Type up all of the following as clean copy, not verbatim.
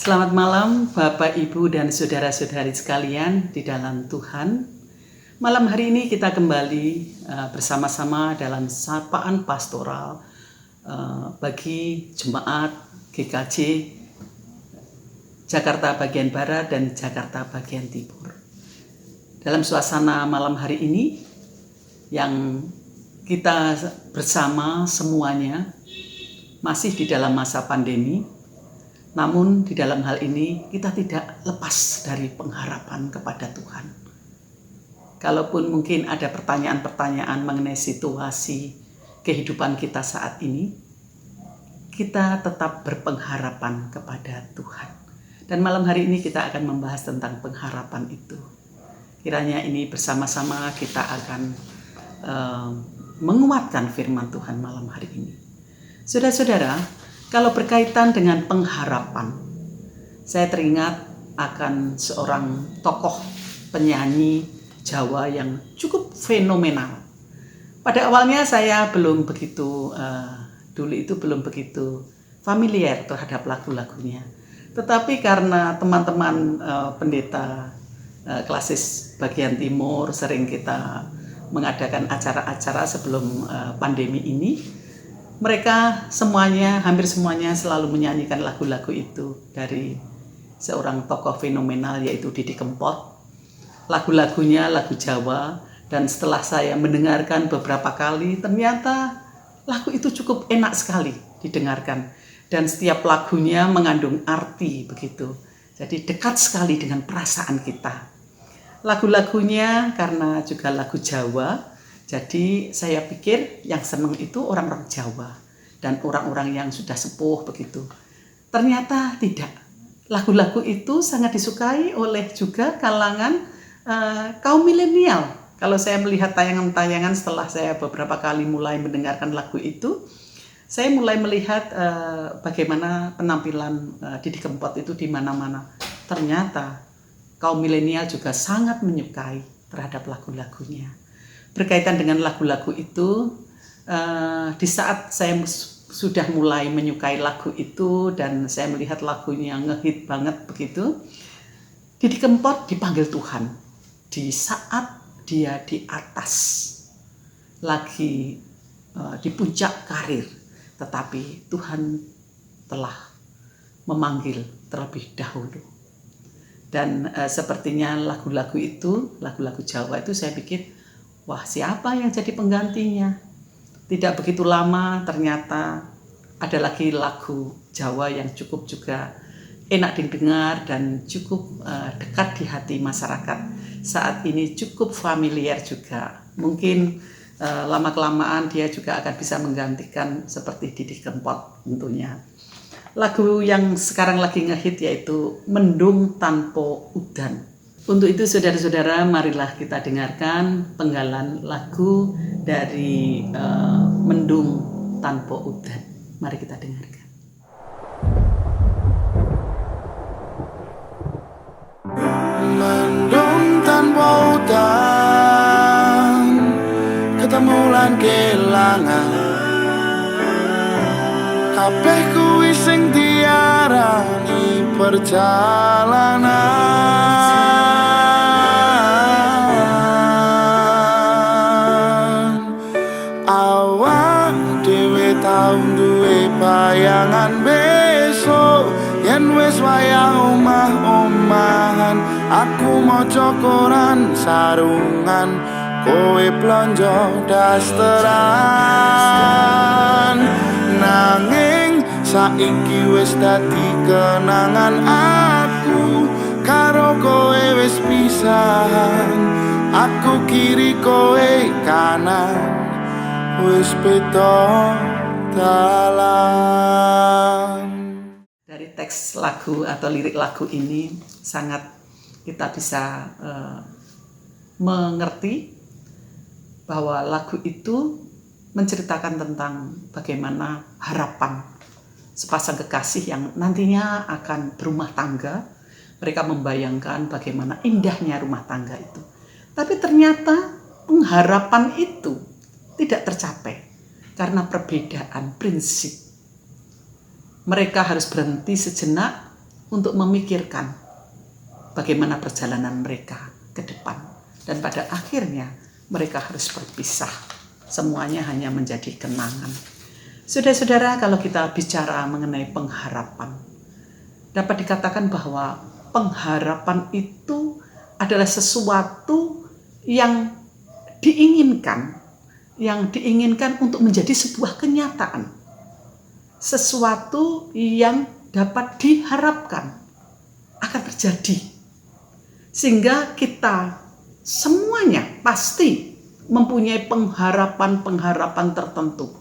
Selamat malam Bapak, Ibu, dan saudara-saudari sekalian di dalam Tuhan. Malam hari ini kita kembali bersama-sama dalam sapaan pastoral bagi jemaat GKJ Jakarta bagian Barat dan Jakarta bagian Timur. Dalam suasana malam hari ini yang kita bersama semuanya masih di dalam masa pandemi. Namun di dalam hal ini kita tidak lepas dari pengharapan kepada Tuhan. Kalaupun mungkin ada pertanyaan-pertanyaan mengenai situasi kehidupan kita saat ini, kita tetap berpengharapan kepada Tuhan. Dan malam hari ini kita akan membahas tentang pengharapan itu. Kiranya ini bersama-sama kita akan menguatkan firman Tuhan malam hari ini. Saudara-saudara, kalau berkaitan dengan pengharapan, saya teringat akan seorang tokoh penyanyi Jawa yang cukup fenomenal. Pada awalnya saya belum begitu familiar terhadap lagu-lagunya. Tetapi karena teman-teman pendeta klasis bagian timur sering kita mengadakan acara-acara sebelum pandemi ini, mereka hampir semuanya selalu menyanyikan lagu-lagu itu dari seorang tokoh fenomenal yaitu Didi Kempot. Lagu-lagunya lagu Jawa, dan setelah saya mendengarkan beberapa kali, ternyata lagu itu cukup enak sekali didengarkan. Dan setiap lagunya mengandung arti begitu. Jadi dekat sekali dengan perasaan kita. Lagu-lagunya karena juga lagu Jawa, jadi saya pikir yang senang itu orang-orang Jawa dan orang-orang yang sudah sepuh begitu. Ternyata tidak. Lagu-lagu itu sangat disukai oleh juga kalangan kaum milenial. Kalau saya melihat tayangan-tayangan setelah saya beberapa kali mulai mendengarkan lagu itu, saya mulai melihat bagaimana penampilan Didi Kempot itu di mana-mana. Ternyata kaum milenial juga sangat menyukai terhadap lagu-lagunya. Berkaitan dengan lagu-lagu itu, di saat saya sudah mulai menyukai lagu itu dan saya melihat lagunya ngehit banget begitu, Didi Kempot dipanggil Tuhan di saat dia di atas, lagi di puncak karir, tetapi Tuhan telah memanggil terlebih dahulu. Dan sepertinya lagu-lagu itu, lagu-lagu Jawa itu saya pikir, wah, siapa yang jadi penggantinya? Tidak begitu lama ternyata ada lagi lagu Jawa yang cukup juga enak didengar dan cukup dekat di hati masyarakat. Saat ini cukup familiar juga. Mungkin lama-kelamaan dia juga akan bisa menggantikan seperti Didi Kempot tentunya. Lagu yang sekarang lagi ngehit yaitu Mendung Tanpa Udan. Untuk itu saudara-saudara, marilah kita dengarkan penggalan lagu dari Mendung Tanpa Udan. Mari kita dengarkan. Mendung tanpa udan, ketemu lan kelangan, kabeh kuwi sing diarani perjalanan. Tau duwe bayangan besok yen wis wayah omah-omahan, aku maca koran sarungan, kowe blonjo dasteran. Nanging saiki wis dadi kenangan, aku karo kowe wis pisahan, aku kiri kowe kanan, wis beda dalam. Dari teks lagu atau lirik lagu ini sangat kita bisa mengerti bahwa lagu itu menceritakan tentang bagaimana harapan sepasang kekasih yang nantinya akan berumah tangga. Mereka membayangkan bagaimana indahnya rumah tangga itu. Tapi ternyata pengharapan itu tidak tercapai karena perbedaan prinsip. Mereka harus berhenti sejenak untuk memikirkan bagaimana perjalanan mereka ke depan. Dan pada akhirnya mereka harus berpisah. Semuanya hanya menjadi kenangan. Saudara-saudara, kalau kita bicara mengenai pengharapan, dapat dikatakan bahwa pengharapan itu adalah sesuatu yang diinginkan untuk menjadi sebuah kenyataan. Sesuatu yang dapat diharapkan akan terjadi. Sehingga kita semuanya pasti mempunyai pengharapan-pengharapan tertentu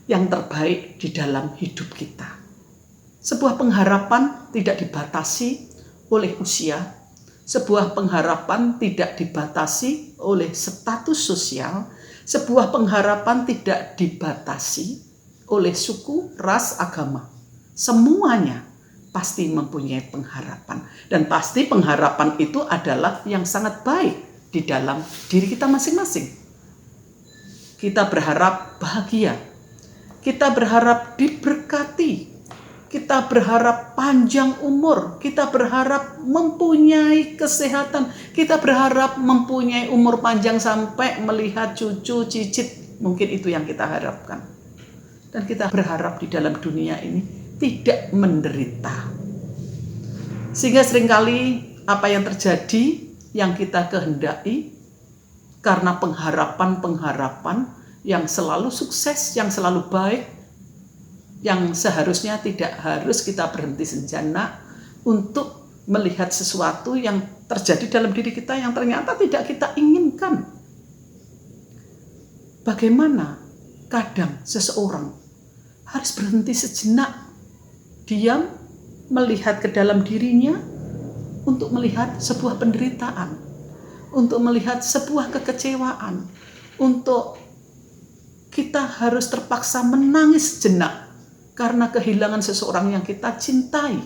yang terbaik di dalam hidup kita. Sebuah pengharapan tidak dibatasi oleh usia, sebuah pengharapan tidak dibatasi oleh status sosial, sebuah pengharapan tidak dibatasi oleh suku, ras, agama. Semuanya pasti mempunyai pengharapan. Dan pasti pengharapan itu adalah yang sangat baik di dalam diri kita masing-masing. Kita berharap bahagia. Kita berharap diberkati. Kita berharap panjang umur. Kita berharap mempunyai kesehatan. Kita berharap mempunyai umur panjang sampai melihat cucu, cicit. Mungkin itu yang kita harapkan. Dan kita berharap di dalam dunia ini tidak menderita. Sehingga seringkali apa yang terjadi, yang kita kehendaki, karena pengharapan-pengharapan yang selalu sukses, yang selalu baik, yang seharusnya tidak harus kita berhenti sejenak untuk melihat sesuatu yang terjadi dalam diri kita yang ternyata tidak kita inginkan. Bagaimana kadang seseorang harus berhenti sejenak, diam, melihat ke dalam dirinya untuk melihat sebuah penderitaan, untuk melihat sebuah kekecewaan, untuk kita harus terpaksa menangis sejenak karena kehilangan seseorang yang kita cintai.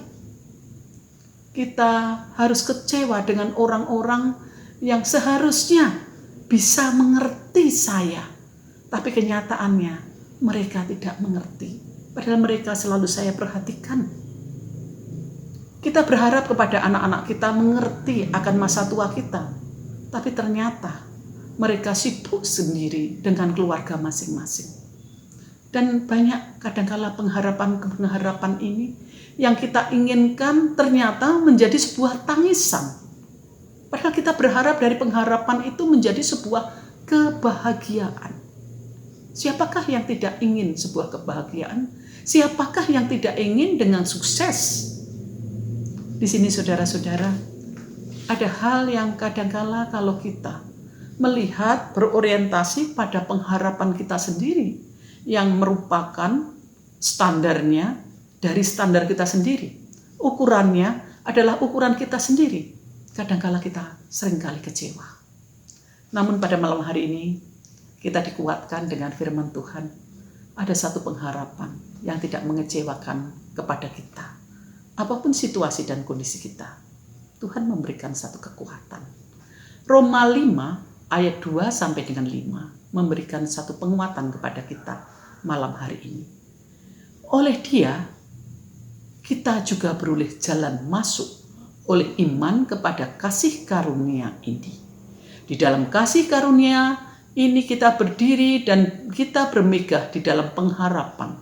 Kita harus kecewa dengan orang-orang yang seharusnya bisa mengerti saya, tapi kenyataannya mereka tidak mengerti. Padahal mereka selalu saya perhatikan. Kita berharap kepada anak-anak kita mengerti akan masa tua kita. Tapi ternyata mereka sibuk sendiri dengan keluarga masing-masing. Dan banyak kadangkala pengharapan-pengharapan ini yang kita inginkan ternyata menjadi sebuah tangisan. Padahal kita berharap dari pengharapan itu menjadi sebuah kebahagiaan. Siapakah yang tidak ingin sebuah kebahagiaan? Siapakah yang tidak ingin dengan sukses? Di sini saudara-saudara, ada hal yang kadangkala kalau kita melihat berorientasi pada pengharapan kita sendiri yang merupakan standarnya dari standar kita sendiri. Ukurannya adalah ukuran kita sendiri. Kadangkala kita seringkali kecewa. Namun pada malam hari ini kita dikuatkan dengan firman Tuhan. Ada satu pengharapan yang tidak mengecewakan kepada kita. Apapun situasi dan kondisi kita, Tuhan memberikan satu kekuatan. Roma 5 ayat 2 sampai dengan 5 memberikan satu penguatan kepada kita malam hari ini. Oleh Dia, kita juga beroleh jalan masuk oleh iman kepada kasih karunia ini. Di dalam kasih karunia ini kita berdiri dan kita bermegah di dalam pengharapan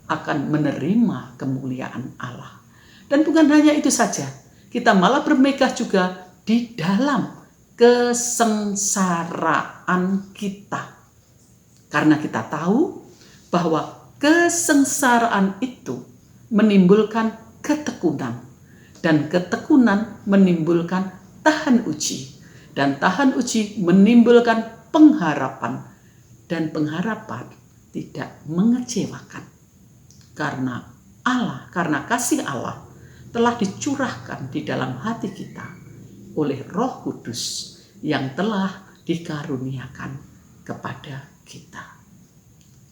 akan menerima kemuliaan Allah. Dan bukan hanya itu saja, kita malah bermegah juga di dalam kesengsaraan kita. Karena kita tahu bahwa kesengsaraan itu menimbulkan ketekunan. Dan ketekunan menimbulkan tahan uji. Dan tahan uji menimbulkan pengharapan, dan pengharapan tidak mengecewakan karena kasih Allah telah dicurahkan di dalam hati kita oleh Roh Kudus yang telah dikaruniakan kepada kita.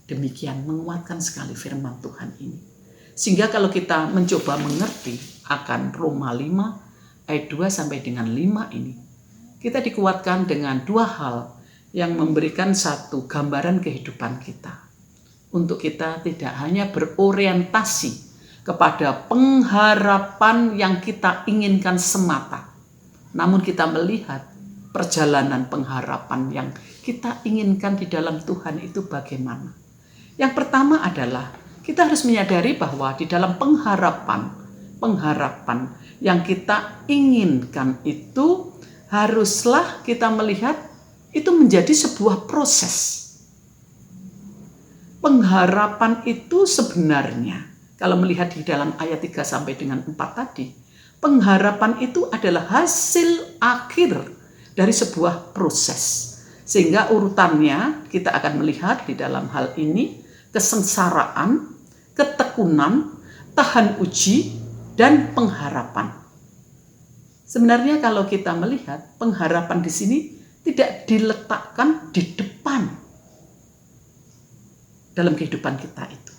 Demikian menguatkan sekali firman Tuhan ini. Sehingga kalau kita mencoba mengerti akan Roma 5 ayat 2 sampai dengan 5 ini, kita dikuatkan dengan dua hal yang memberikan satu gambaran kehidupan kita. Untuk kita tidak hanya berorientasi kepada pengharapan yang kita inginkan semata. Namun kita melihat perjalanan pengharapan yang kita inginkan di dalam Tuhan itu bagaimana. Yang pertama adalah kita harus menyadari bahwa di dalam pengharapan yang kita inginkan itu haruslah kita melihat itu menjadi sebuah proses. Pengharapan itu sebenarnya, kalau melihat di dalam ayat 3 sampai dengan 4 tadi, pengharapan itu adalah hasil akhir dari sebuah proses. Sehingga urutannya kita akan melihat di dalam hal ini kesengsaraan, ketekunan, tahan uji, dan pengharapan. Sebenarnya kalau kita melihat pengharapan di sini tidak diletakkan di depan dalam kehidupan kita itu.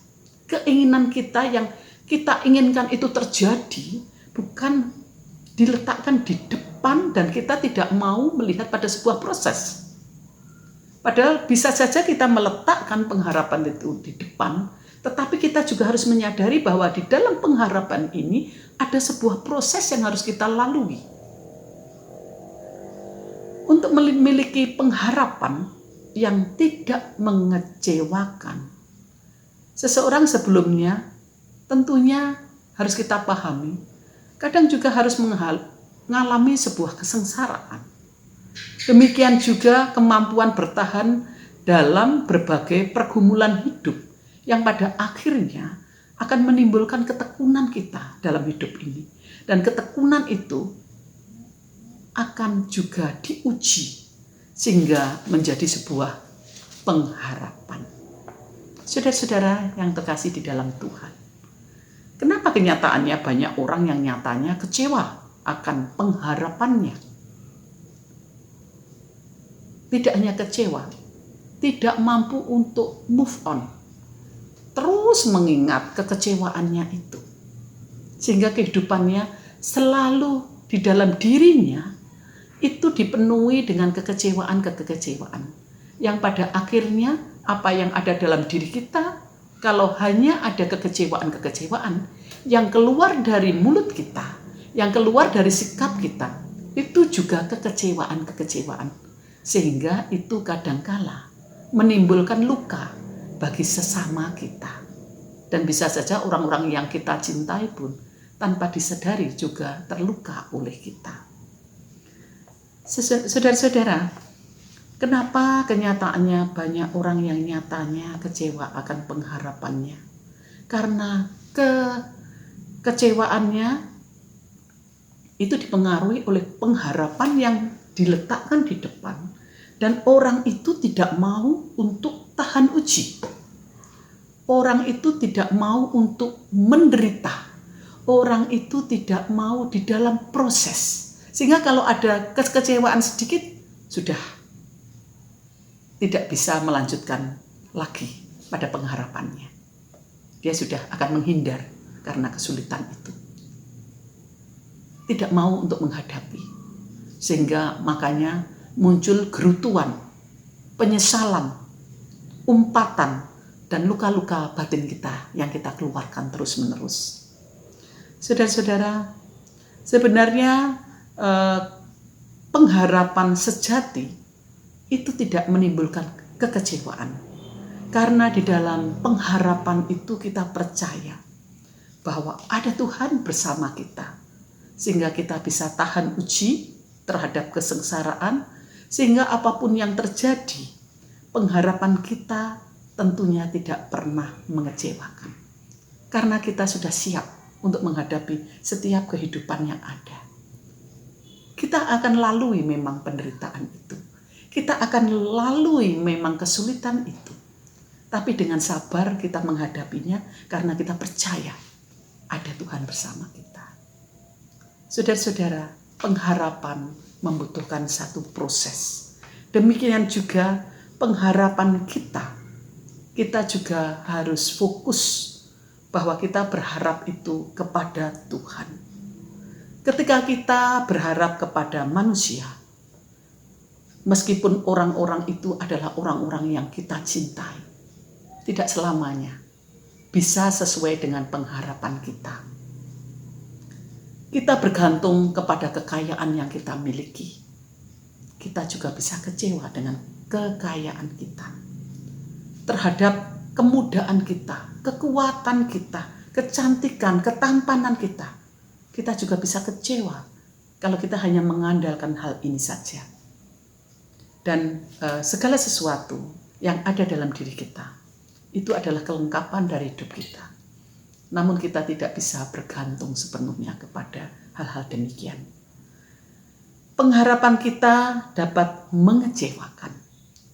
Keinginan kita yang kita inginkan itu terjadi bukan diletakkan di depan dan kita tidak mau melihat pada sebuah proses. Padahal bisa saja kita meletakkan pengharapan itu di depan, tetapi kita juga harus menyadari bahwa di dalam pengharapan ini ada sebuah proses yang harus kita lalui. Untuk memiliki pengharapan yang tidak mengecewakan, seseorang sebelumnya tentunya harus kita pahami, kadang juga harus mengalami sebuah kesengsaraan. Demikian juga kemampuan bertahan dalam berbagai pergumulan hidup yang pada akhirnya akan menimbulkan ketekunan kita dalam hidup ini. Dan ketekunan itu akan juga diuji sehingga menjadi sebuah pengharapan. Saudara-saudara yang terkasih di dalam Tuhan, kenapa kenyataannya banyak orang yang nyatanya kecewa akan pengharapannya? Tidak hanya kecewa, tidak mampu untuk move on, terus mengingat kekecewaannya itu, sehingga kehidupannya selalu di dalam dirinya itu dipenuhi dengan kekecewaan yang pada akhirnya apa yang ada dalam diri kita, kalau hanya ada kekecewaan yang keluar dari mulut kita, yang keluar dari sikap kita, itu juga kekecewaan, sehingga itu kadangkala menimbulkan luka bagi sesama kita. Dan bisa saja orang-orang yang kita cintai pun tanpa disadari juga terluka oleh kita. Saudara-saudara, kenapa kenyataannya banyak orang yang nyatanya kecewa akan pengharapannya? Karena kekecewaannya itu dipengaruhi oleh pengharapan yang diletakkan di depan, dan orang itu tidak mau untuk tahan uji. Orang itu tidak mau untuk menderita. Orang itu tidak mau di dalam proses. Sehingga kalau ada kekecewaan sedikit, sudah tidak bisa melanjutkan lagi pada pengharapannya. Dia sudah akan menghindar karena kesulitan itu. Tidak mau untuk menghadapi. Sehingga makanya muncul gerutuan, penyesalan, umpatan, dan luka-luka batin kita yang kita keluarkan terus-menerus. Saudara-saudara, sebenarnya pengharapan sejati itu tidak menimbulkan kekecewaan. Karena di dalam pengharapan itu kita percaya bahwa ada Tuhan bersama kita. Sehingga kita bisa tahan uji terhadap kesengsaraan, sehingga apapun yang terjadi, pengharapan kita tentunya tidak pernah mengecewakan. Karena kita sudah siap untuk menghadapi setiap kehidupan yang ada. Kita akan lalui memang penderitaan itu. Kita akan lalui memang kesulitan itu. Tapi dengan sabar kita menghadapinya karena kita percaya ada Tuhan bersama kita. Saudara-saudara, pengharapan membutuhkan satu proses. Demikian juga pengharapan kita. Kita juga harus fokus bahwa kita berharap itu kepada Tuhan. Ketika kita berharap kepada manusia, meskipun orang-orang itu adalah orang-orang yang kita cintai, tidak selamanya bisa sesuai dengan pengharapan kita. Kita bergantung kepada kekayaan yang kita miliki. Kita juga bisa kecewa dengan kekayaan kita. Terhadap kemudahan kita, kekuatan kita, kecantikan, ketampanan kita. Kita juga bisa kecewa kalau kita hanya mengandalkan hal ini saja. Dan segala sesuatu yang ada dalam diri kita, itu adalah kelengkapan dari hidup kita. Namun kita tidak bisa bergantung sepenuhnya kepada hal-hal demikian. Pengharapan kita dapat mengecewakan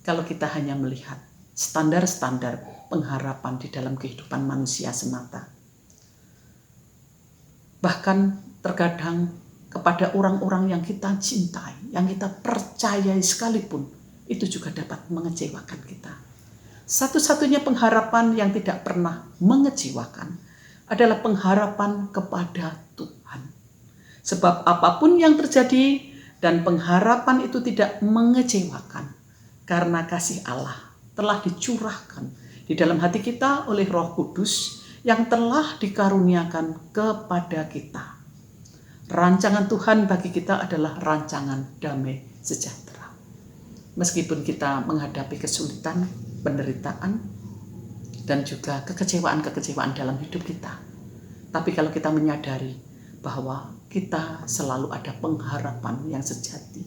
kalau kita hanya melihat standar-standar pengharapan di dalam kehidupan manusia semata. Bahkan terkadang kepada orang-orang yang kita cintai, yang kita percayai sekalipun, itu juga dapat mengecewakan kita. Satu-satunya pengharapan yang tidak pernah mengecewakan adalah pengharapan kepada Tuhan. Sebab apapun yang terjadi dan pengharapan itu tidak mengecewakan, karena kasih Allah telah dicurahkan di dalam hati kita oleh Roh Kudus yang telah dikaruniakan kepada kita. Rancangan Tuhan bagi kita adalah rancangan damai sejahtera. Meskipun kita menghadapi kesulitan, penderitaan, dan juga kekecewaan-kekecewaan dalam hidup kita. Tapi kalau kita menyadari bahwa kita selalu ada pengharapan yang sejati,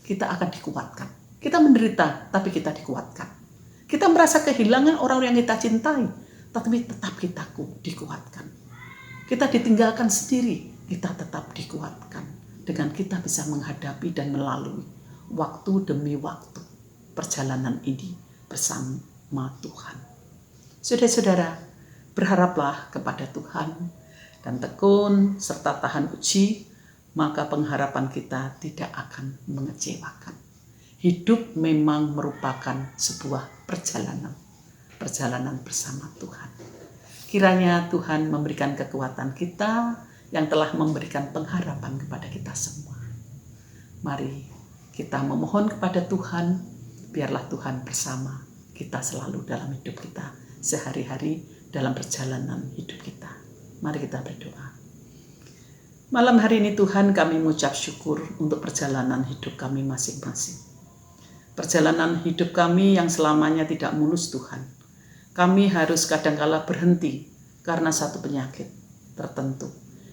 kita akan dikuatkan. Kita menderita, tapi kita dikuatkan. Kita merasa kehilangan orang yang kita cintai, tapi tetap kita dikuatkan. Kita ditinggalkan sendiri, kita tetap dikuatkan. Dengan kita bisa menghadapi dan melalui waktu demi waktu perjalanan ini bersama Tuhan. Saudara-saudara, berharaplah kepada Tuhan dan tekun serta tahan uji, maka pengharapan kita tidak akan mengecewakan. Hidup memang merupakan sebuah perjalanan bersama Tuhan. Kiranya Tuhan memberikan kekuatan kita yang telah memberikan pengharapan kepada kita semua. Mari kita memohon kepada Tuhan, biarlah Tuhan bersama kita selalu dalam hidup kita, sehari-hari dalam perjalanan hidup kita. Mari kita berdoa. Malam hari ini Tuhan, kami mengucap syukur untuk perjalanan hidup kami masing-masing. Perjalanan hidup kami yang selamanya tidak mulus Tuhan. Kami harus kadangkala berhenti karena satu penyakit tertentu.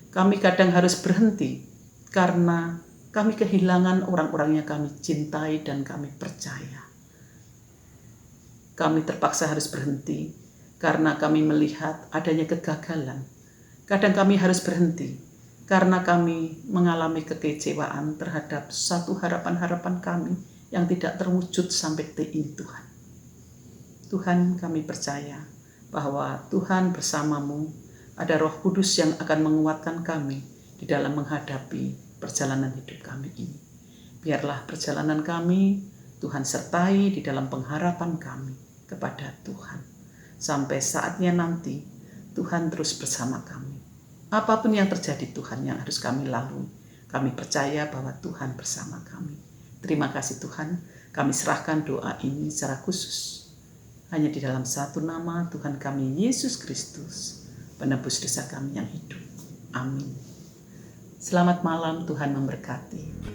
Kami kadang harus berhenti karena kami kehilangan orang-orang yang kami cintai dan kami percaya. Kami terpaksa harus berhenti karena kami melihat adanya kegagalan. Kadang kami harus berhenti karena kami mengalami kekecewaan terhadap satu harapan-harapan kami yang tidak terwujud sampai ini Tuhan. Tuhan, kami percaya bahwa Tuhan bersamamu, ada Roh Kudus yang akan menguatkan kami di dalam menghadapi perjalanan hidup kami ini. Biarlah perjalanan kami Tuhan sertai di dalam pengharapan kami kepada Tuhan. Sampai saatnya nanti Tuhan terus bersama kami. Apapun yang terjadi Tuhan yang harus kami lalui, kami percaya bahwa Tuhan bersama kami. Terima kasih Tuhan, kami serahkan doa ini secara khusus hanya di dalam satu nama Tuhan kami Yesus Kristus, penebus dosa kami yang hidup. Amin. Selamat malam, Tuhan memberkati.